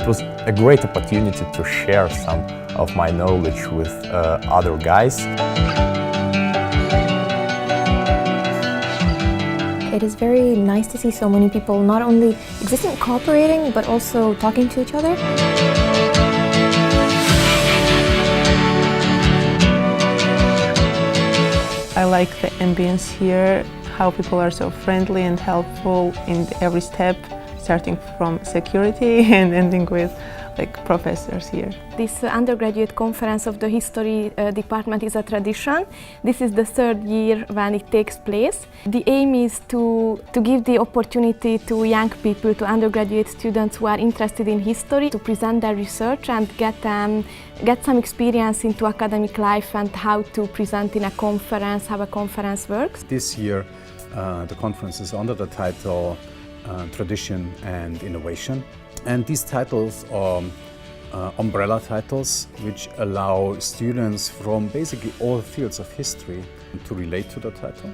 was a great opportunity to share some of my knowledge with other guys. It is very nice to see so many people not only existing, cooperating, but also talking to each other. I like the ambience here, how people are so friendly and helpful in every step, starting from security and ending with professors here. This undergraduate conference of the history department is a tradition. This is the third year when it takes place. The aim is to give the opportunity to young people, to undergraduate students who are interested in history, to present their research and get some experience into academic life and how to present in a conference, how a conference works. This year the conference is under the title Tradition and Innovation. And these titles are umbrella titles which allow students from basically all fields of history to relate to the title.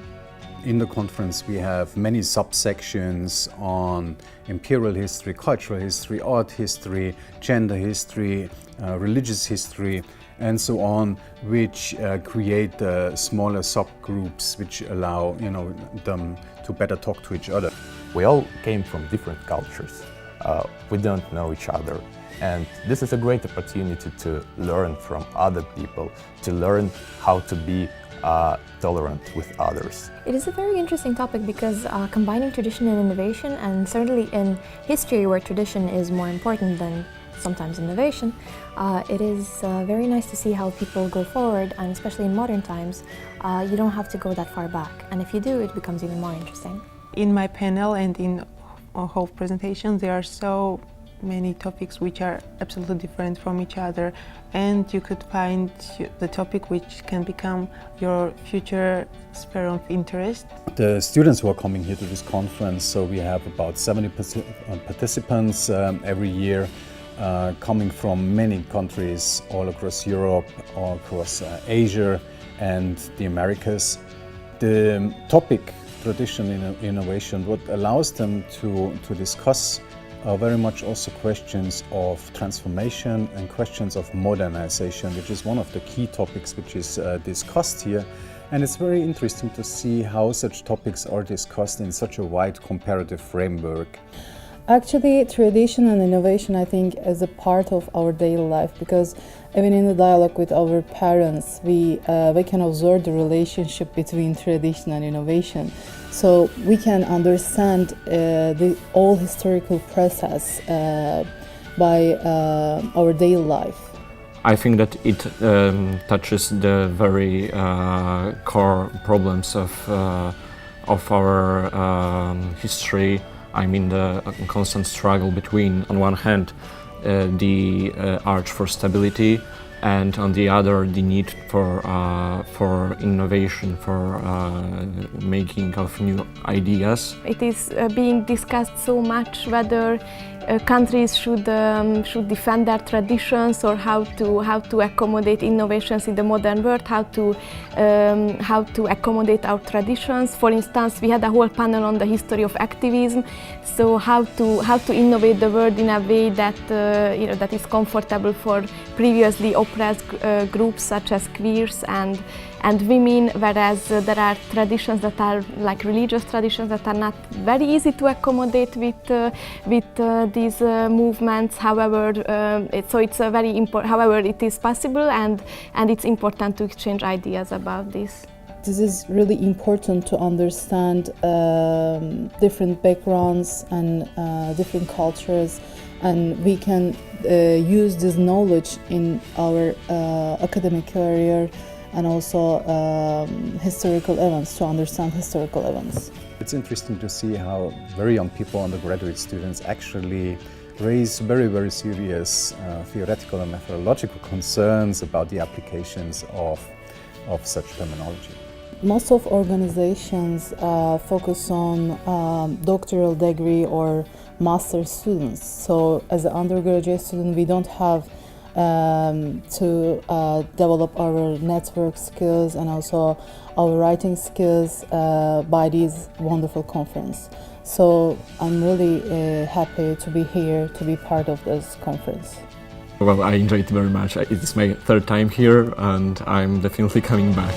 In the conference we have many subsections on imperial history, cultural history, art history, gender history, religious history, and so on, which create smaller subgroups which allow them to better talk to each other. We all came from different cultures. We don't know each other, and this is a great opportunity to learn from other people, to learn how to be tolerant with others. It is a very interesting topic because combining tradition and innovation, and certainly in history where tradition is more important than sometimes innovation, it is very nice to see how people go forward, and especially in modern times, you don't have to go that far back, and if you do, it becomes even more interesting. In my panel and in a whole presentation, there are so many topics which are absolutely different from each other, and you could find the topic which can become your future sphere of interest. The students who are coming here to this conference, so we have about 70 participants every year, coming from many countries all across Europe, all across Asia and the Americas. The topic tradition and innovation, what allows them to discuss very much also questions of transformation and questions of modernization, which is one of the key topics which is discussed here. And it's very interesting to see how such topics are discussed in such a wide comparative framework. Actually, tradition and innovation, I think, is a part of our daily life, because even in the dialogue with our parents, we can observe the relationship between tradition and innovation. So we can understand the whole historical process by our daily life. I think that it touches the very core problems of our history. I mean, the constant struggle between, on one hand, the urge for stability, and on the other, the need for innovation, for making of new ideas. It is being discussed so much whether countries should defend their traditions, or how to accommodate innovations in the modern world, how to accommodate our traditions. For instance, we had a whole panel on the history of activism, so how to innovate the world in a way that that is comfortable for previously oppressed groups such as queers and women, whereas there are traditions that are like religious traditions that are not very easy to accommodate with these movements. However, it's a very important. However, it is possible, and it's important to exchange ideas about this. This is really important to understand different backgrounds and different cultures, and we can use this knowledge in our academic career, and also historical events, to understand historical events. It's interesting to see how very young people, undergraduate students, actually raise very, very serious theoretical and methodological concerns about the applications of such terminology. Most of organizations focus on doctoral degree or master's students. So as an undergraduate student, we don't have to develop our network skills and also our writing skills by this wonderful conference. So I'm really happy to be here, to be part of this conference. Well, I enjoyed it very much. It's my third time here and I'm definitely coming back.